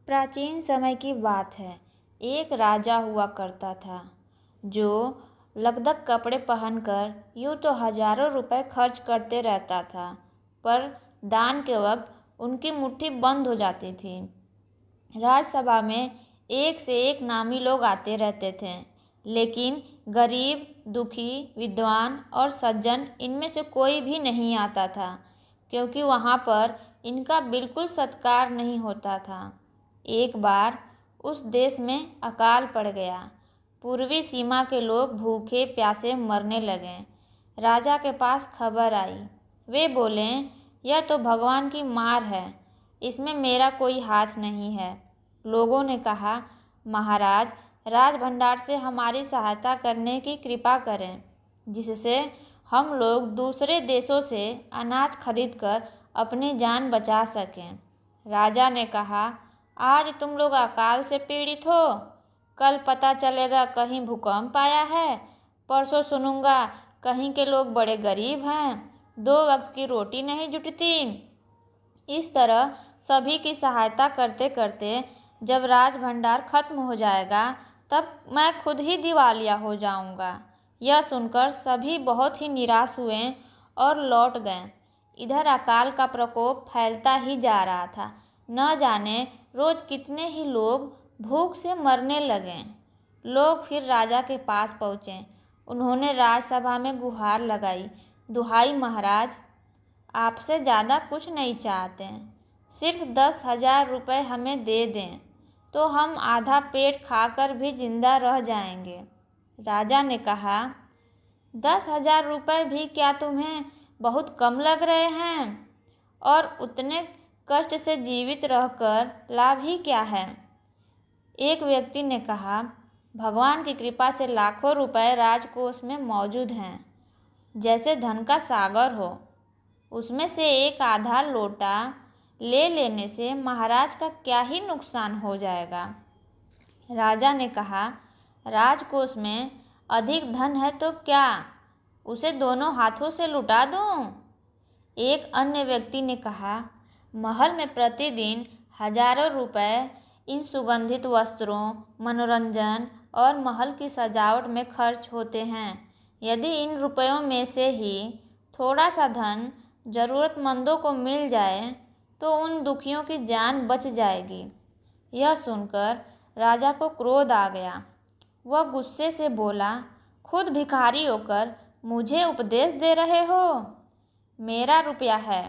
प्राचीन समय की बात है। एक राजा हुआ करता था जो लकदक कपड़े पहनकर यूँ तो हजारों रुपए खर्च करते रहता था, पर दान के वक्त उनकी मुट्ठी बंद हो जाती थी। राजसभा में एक से एक नामी लोग आते रहते थे, लेकिन गरीब, दुखी, विद्वान और सज्जन इनमें से कोई भी नहीं आता था, क्योंकि वहाँ पर इनका बिल्कुल सत्कार नहीं होता था। एक बार उस देश में अकाल पड़ गया। पूर्वी सीमा के लोग भूखे प्यासे मरने लगे। राजा के पास खबर आई। वे बोले, यह तो भगवान की मार है, इसमें मेरा कोई हाथ नहीं है। लोगों ने कहा, महाराज, राज भंडार से हमारी सहायता करने की कृपा करें, जिससे हम लोग दूसरे देशों से अनाज खरीदकर अपनी जान बचा सकें। राजा ने कहा, आज तुम लोग अकाल से पीड़ित हो, कल पता चलेगा कहीं भूकंप आया है, परसों सुनूंगा कहीं के लोग बड़े गरीब हैं, 2 वक्त की रोटी नहीं जुटती। इस तरह सभी की सहायता करते करते जब राज भंडार खत्म हो जाएगा, तब मैं खुद ही दिवालिया हो जाऊंगा। यह सुनकर सभी बहुत ही निराश हुए और लौट गए। इधर अकाल का प्रकोप फैलता ही जा रहा था। न जाने रोज कितने ही लोग भूख से मरने लगे। लोग फिर राजा के पास पहुँचे। उन्होंने राजसभा में गुहार लगाई, दुहाई महाराज, आपसे ज़्यादा कुछ नहीं चाहते, सिर्फ 10,000 रुपये हमें दे दें तो हम आधा पेट खाकर भी जिंदा रह जाएंगे। राजा ने कहा, 10,000 रुपये भी क्या तुम्हें बहुत कम लग रहे हैं? और उतने कष्ट से जीवित रहकर लाभ ही क्या है? एक व्यक्ति ने कहा, भगवान की कृपा से लाखों रुपए राजकोष में मौजूद हैं, जैसे धन का सागर हो। उसमें से एक आधा लोटा ले लेने से महाराज का क्या ही नुकसान हो जाएगा। राजा ने कहा, राजकोष में अधिक धन है तो क्या, उसे दोनों हाथों से लुटा दूं? एक अन्य व्यक्ति ने कहा, महल में प्रतिदिन हजारों रुपए इन सुगंधित वस्त्रों, मनोरंजन और महल की सजावट में खर्च होते हैं। यदि इन रुपयों में से ही थोड़ा सा धन जरूरतमंदों को मिल जाए तो उन दुखियों की जान बच जाएगी। यह सुनकर राजा को क्रोध आ गया। वह गुस्से से बोला, खुद भिखारी होकर मुझे उपदेश दे रहे हो? मेरा रुपया है,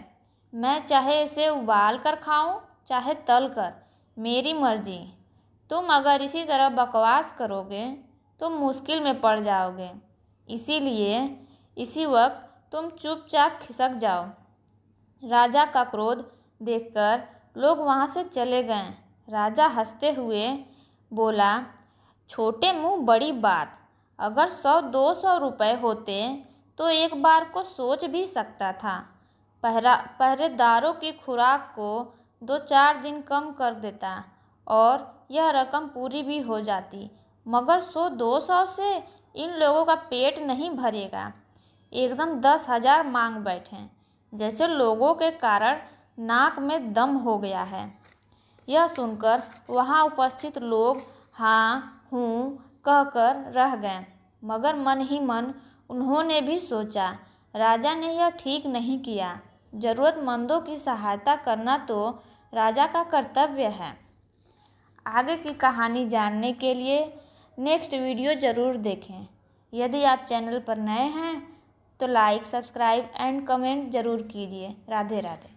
मैं चाहे इसे उबाल कर खाऊं, चाहे तल कर, मेरी मर्जी। तुम अगर इसी तरह बकवास करोगे तो मुश्किल में पड़ जाओगे। इसीलिए इसी वक्त तुम चुपचाप खिसक जाओ। राजा का क्रोध देखकर लोग वहाँ से चले गए। राजा हंसते हुए बोला, छोटे मुंह बड़ी बात, अगर 100-200 रुपये होते तो एक बार को सोच भी सकता था। पहरेदारों की खुराक को 2-4 दिन कम कर देता और यह रकम पूरी भी हो जाती, मगर 100-200 से इन लोगों का पेट नहीं भरेगा। एकदम 10,000 मांग बैठे, जैसे लोगों के कारण नाक में दम हो गया है। यह सुनकर वहाँ उपस्थित लोग हाँ हूँ कहकर रह गए, मगर मन ही मन उन्होंने भी सोचा, राजा ने यह ठीक नहीं किया। जरूरतमंदों की सहायता करना तो राजा का कर्तव्य है। आगे की कहानी जानने के लिए नेक्स्ट वीडियो ज़रूर देखें। यदि आप चैनल पर नए हैं तो लाइक, सब्सक्राइब एंड कमेंट ज़रूर कीजिए। राधे राधे।